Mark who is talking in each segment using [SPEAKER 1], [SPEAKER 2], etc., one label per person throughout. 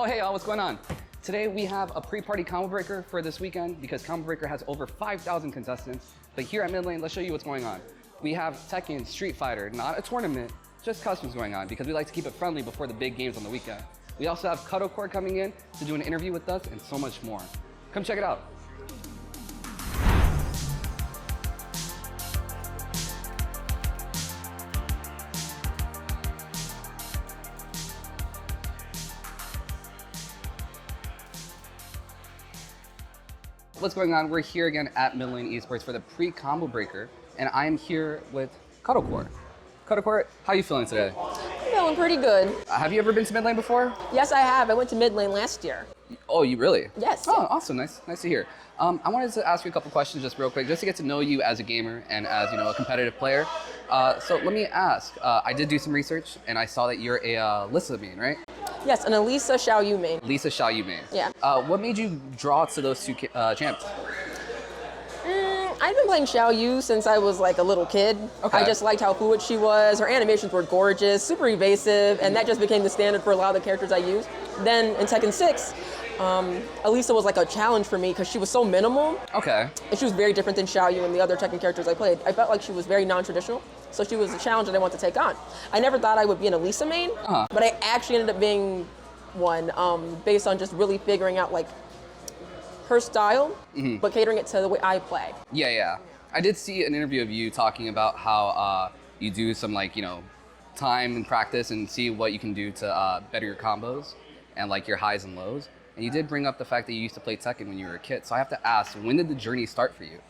[SPEAKER 1] Oh, hey y'all, what's going on? Today we have a pre-party combo breaker for this weekend because combo breaker has over 5,000 contestants. But here at MIDLANE, let's show you what's going on. We have Tekken Street Fighter, not a tournament, just customs going on because we like to keep it friendly before the big games on the weekend. We also have colorist coming in to do an interview with us and so much more. Come check it out. What's going on? We're here again at MIDLANE Esports for the pre-combo breaker, and I am here with colorist. Colorist, how are you feeling today?
[SPEAKER 2] I'm feeling pretty good.
[SPEAKER 1] Have you ever been to MIDLANE before?
[SPEAKER 2] Yes, I have. I went to MIDLANE last year.
[SPEAKER 1] Oh, you really?
[SPEAKER 2] Yes.
[SPEAKER 1] Oh, awesome. Nice to hear. I wanted to ask you a couple questions just real quick, just to get to know you as a gamer and as a competitive player. So let me ask. I did do some research, and I saw that you're a Lisa main, right?
[SPEAKER 2] Yes, an Elisa Xiaoyu main.
[SPEAKER 1] Lisa Xiaoyu main.
[SPEAKER 2] Yeah.
[SPEAKER 1] What made you draw to those two champs?
[SPEAKER 2] I've been playing Xiaoyu since I was like a little kid.
[SPEAKER 1] Okay.
[SPEAKER 2] I just liked how fluid she was. Her animations were gorgeous, super evasive, and that just became the standard for a lot of the characters I use. Then in Tekken 6, Elisa was like a challenge for me because she was so minimal.
[SPEAKER 1] Okay.
[SPEAKER 2] And she was very different than Xiaoyu and the other Tekken characters I played. I felt like she was very non-traditional, so she was a challenge that I wanted to take on. I never thought I would be an Elisa main, but I actually ended up being one based on just really figuring out like her style, but catering it to the way I play.
[SPEAKER 1] Yeah. I did see an interview of you talking about how you do some time and practice and see what you can do to better your combos and like your highs and lows. And you did bring up the fact that you used to play Tekken when you were a kid. So I have to ask, when did the journey start for you?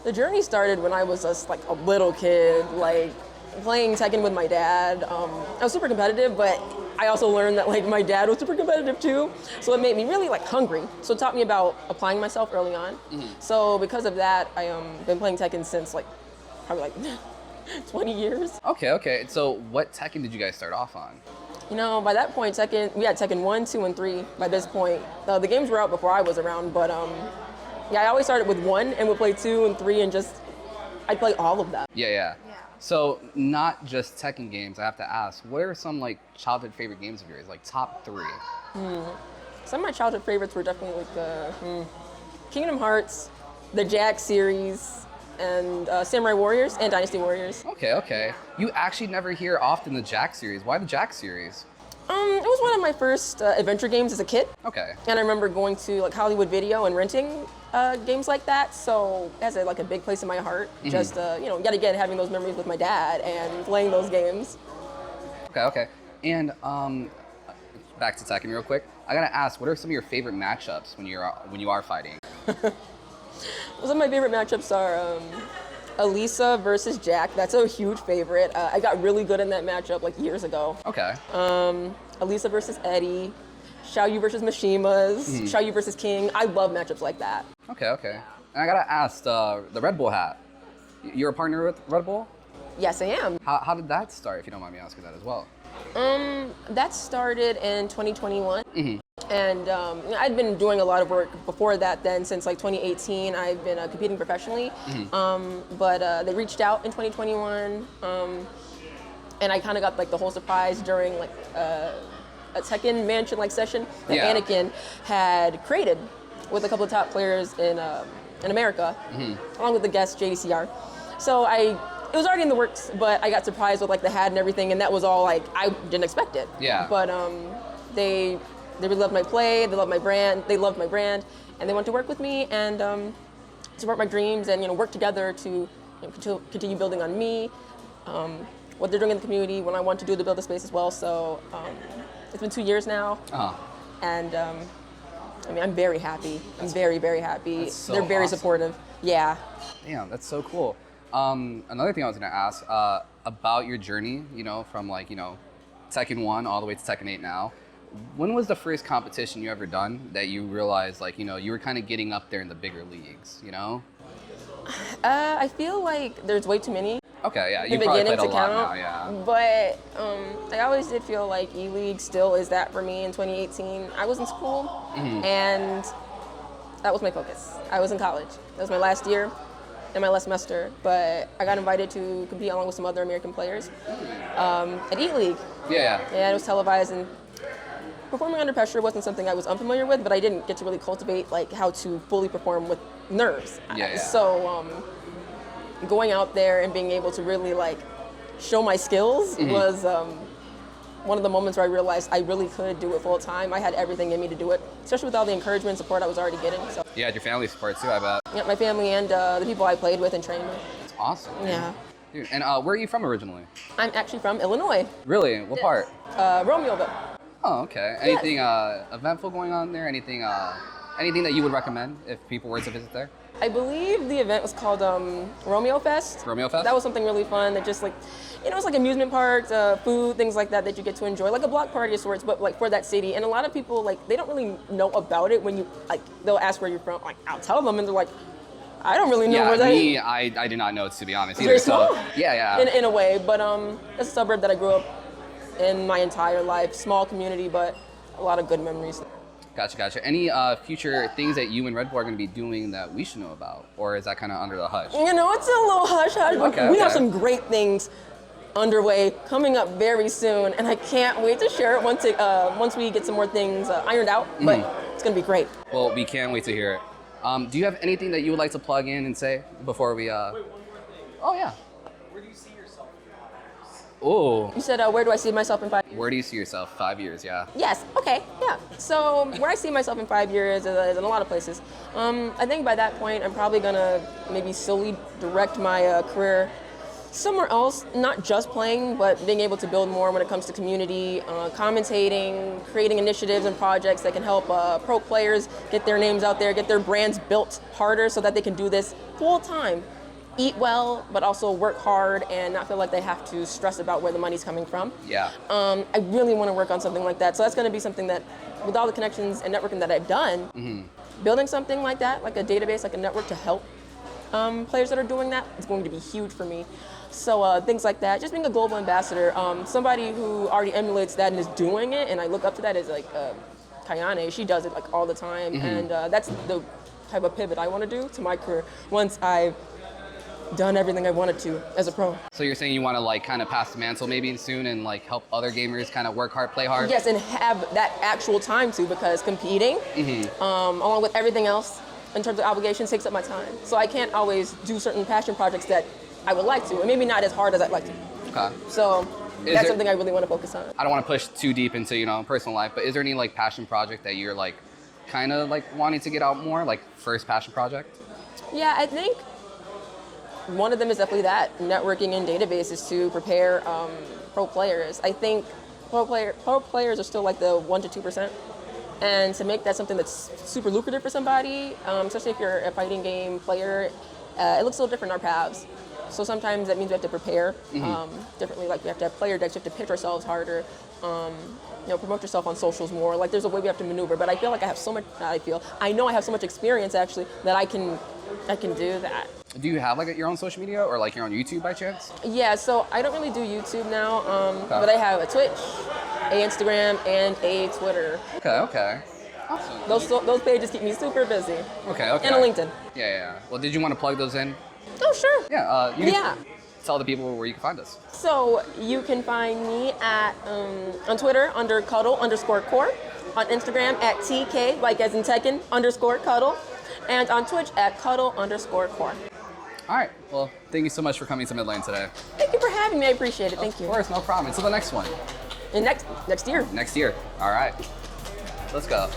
[SPEAKER 2] The journey started when I was just like a little kid, like playing Tekken with my dad. I was super competitive, but I also learned that like my dad was super competitive too. So it made me really like hungry. So it taught me about applying myself early on. So because of that, I been playing Tekken since like probably like 20 years.
[SPEAKER 1] Okay. So what Tekken did you guys start off on?
[SPEAKER 2] By that point, we had Tekken 1, 2, and 3 by this point. The games were out before I was around, but I always started with 1 and would play 2 and 3 and I'd play all of them.
[SPEAKER 1] Yeah. So not just Tekken games, I have to ask, what are some like childhood favorite games of yours, like top 3?
[SPEAKER 2] Some of my childhood favorites were definitely like Kingdom Hearts, the Jack series, and Samurai Warriors and Dynasty Warriors.
[SPEAKER 1] Okay. You actually never hear often the Jack series. Why the Jack series?
[SPEAKER 2] It was one of my first adventure games as a kid.
[SPEAKER 1] Okay.
[SPEAKER 2] And I remember going to like Hollywood Video and renting games like that. So it has like a big place in my heart. Just yet again having those memories with my dad and playing those games.
[SPEAKER 1] Okay. And back to Tekken real quick. I gotta ask, what are some of your favorite matchups when you are fighting?
[SPEAKER 2] Some of my favorite matchups are Elisa versus Jack. That's a huge favorite. I got really good in that matchup like years ago.
[SPEAKER 1] Okay.
[SPEAKER 2] Elisa versus Eddie, Xiaoyu versus Mishimas, Xiaoyu versus King. I love matchups like that.
[SPEAKER 1] Okay. And I gotta ask, the Red Bull hat. You're a partner with Red Bull?
[SPEAKER 2] Yes, I am.
[SPEAKER 1] How did that start, if you don't mind me asking that as well?
[SPEAKER 2] That started in 2021. And I'd been doing a lot of work before that then. Since like 2018, I've been competing professionally. But they reached out in 2021, and I kind of got like the whole surprise during like a Tekken mansion like session that Anakin had created with a couple of top players in America, along with the guest JDCR. So it was already in the works, but I got surprised with like the hat and everything, and that was all like I didn't expect it.
[SPEAKER 1] Yeah.
[SPEAKER 2] But they really loved my play, they loved my brand, and they wanted to work with me and support my dreams and work together to continue building on me, what they're doing in the community, what I want to do to build a space as well. So it's been 2 years now, and I'm very happy. I'm very, very happy.
[SPEAKER 1] So
[SPEAKER 2] they're very
[SPEAKER 1] awesome.
[SPEAKER 2] supportive. Yeah.
[SPEAKER 1] Damn, that's so cool. Another thing I was gonna ask about your journey, from like Tekken 1 all the way to Tekken 8 now. When was the first competition you ever done that you realized like you were kind of getting up there in the bigger leagues?
[SPEAKER 2] I feel like there's way too many.
[SPEAKER 1] Okay, yeah,
[SPEAKER 2] In
[SPEAKER 1] you
[SPEAKER 2] the
[SPEAKER 1] probably
[SPEAKER 2] beginning
[SPEAKER 1] played a
[SPEAKER 2] to
[SPEAKER 1] lot
[SPEAKER 2] count,
[SPEAKER 1] now, yeah.
[SPEAKER 2] but I always did feel like E-League still is that for me in 2018. I was in school, and that was my focus. I was in college. That was my last year and my last semester, but I got invited to compete along with some other American players at E-League.
[SPEAKER 1] Yeah.
[SPEAKER 2] Yeah, it was televised, and performing under pressure wasn't something I was unfamiliar with, but I didn't get to really cultivate like how to fully perform with nerves.
[SPEAKER 1] Yeah.
[SPEAKER 2] So going out there and being able to really like show my skills was one of the moments where I realized I really could do it full time. I had everything in me to do it, especially with all the encouragement and support I was already getting. So
[SPEAKER 1] You had your family support too, I bet.
[SPEAKER 2] yeah, my family and the people I played with and trained with.
[SPEAKER 1] It's awesome.
[SPEAKER 2] Yeah.
[SPEAKER 1] Dude, and where are you from originally?
[SPEAKER 2] I'm actually from Illinois,
[SPEAKER 1] Really? What part?
[SPEAKER 2] Romeoville.
[SPEAKER 1] Oh, okay. Anything eventful going on there? Anything that you would recommend if people were to visit there?
[SPEAKER 2] I believe the event was called Romeo Fest.
[SPEAKER 1] Romeo Fest?
[SPEAKER 2] That was something really fun that just like, it's like amusement parks, food, things like that you get to enjoy, like a block party of sorts, but like for that city. And a lot of people, like, they don't really know about it when you, like, they'll ask where you're from. Like, I'll tell them and they're like, I don't really know where that is.
[SPEAKER 1] I did not know, to be honest, either.
[SPEAKER 2] Very small.
[SPEAKER 1] So, yeah.
[SPEAKER 2] In a way, but it's a suburb that I grew up in my entire life. Small community, but a lot of good memories.
[SPEAKER 1] Gotcha. Any future things that you and Red Bull are going to be doing that we should know about? Or is that kind of under the hush?
[SPEAKER 2] It's a little hush-hush, but we have some great things underway coming up very soon, and I can't wait to share it once we get some more things ironed out, but it's going to be great.
[SPEAKER 1] Well, we can't wait to hear it. Do you have anything that you would like to plug in and say before we... Oh, yeah.
[SPEAKER 3] Where do you see yourself in 5 years?
[SPEAKER 1] Oh.
[SPEAKER 2] You said, where do I see myself in 5 years?
[SPEAKER 1] Where do you see yourself 5 years, yeah?
[SPEAKER 2] Yes, okay, yeah. So where I see myself in 5 years is in a lot of places. I think by that point, I'm probably gonna maybe solely direct my career somewhere else, not just playing, but being able to build more when it comes to community, commentating, creating initiatives and projects that can help pro players get their names out there, get their brands built harder so that they can do this full time. Eat well, but also work hard and not feel like they have to stress about where the money's coming from.
[SPEAKER 1] Yeah.
[SPEAKER 2] I really want to work on something like that. So that's going to be something that, with all the connections and networking that I've done, building something like that, like a database, like a network to help players that are doing that, is going to be huge for me. So things like that, just being a global ambassador, somebody who already emulates that and is doing it, and I look up to that is like Kayane. She does it like all the time, and that's the type of pivot I want to do to my career once I've done everything I wanted to as a pro.
[SPEAKER 1] So you're saying you want to like kind of pass the mantle maybe soon and like help other gamers kind of work hard, play hard?
[SPEAKER 2] Yes, and have that actual time to, because competing, along with everything else in terms of obligations, takes up my time. So I can't always do certain passion projects that I would like to, and maybe not as hard as I'd like to.
[SPEAKER 1] Okay.
[SPEAKER 2] So that's something I really want to focus on.
[SPEAKER 1] I don't want to push too deep into, personal life, but is there any like passion project that you're like kind of like wanting to get out more, like first passion project?
[SPEAKER 2] Yeah, I think one of them is definitely that, networking and databases to prepare pro players. I think pro players are still like the 1% to 2%. And to make that something that's super lucrative for somebody, especially if you're a fighting game player, it looks a little different in our paths. So sometimes that means we have to prepare differently. Like we have to have player decks, we have to pitch ourselves harder, promote yourself on socials more. Like there's a way we have to maneuver. But I feel like I know I have so much experience actually that I can do that.
[SPEAKER 1] Do you have like your own social media or like your own YouTube by chance?
[SPEAKER 2] Yeah, so I don't really do YouTube now, but I have a Twitch, a Instagram, and a Twitter.
[SPEAKER 1] Okay. Awesome.
[SPEAKER 2] Those pages keep me super busy.
[SPEAKER 1] Okay.
[SPEAKER 2] And a LinkedIn.
[SPEAKER 1] Yeah. Well, did you want to plug those in?
[SPEAKER 2] Oh, sure.
[SPEAKER 1] Yeah. You can tell the people where you can find us.
[SPEAKER 2] So you can find me at on Twitter under cuddle_core, on Instagram at TK, like as in Tekken, _cuddle, and on Twitch at cuddle_core.
[SPEAKER 1] All right. Well, thank you so much for coming to MIDLANE today.
[SPEAKER 2] Thank you for having me. I appreciate it. Thank you.
[SPEAKER 1] Of course, no problem. Until the next one.
[SPEAKER 2] And next year.
[SPEAKER 1] Next year. All right. Let's go.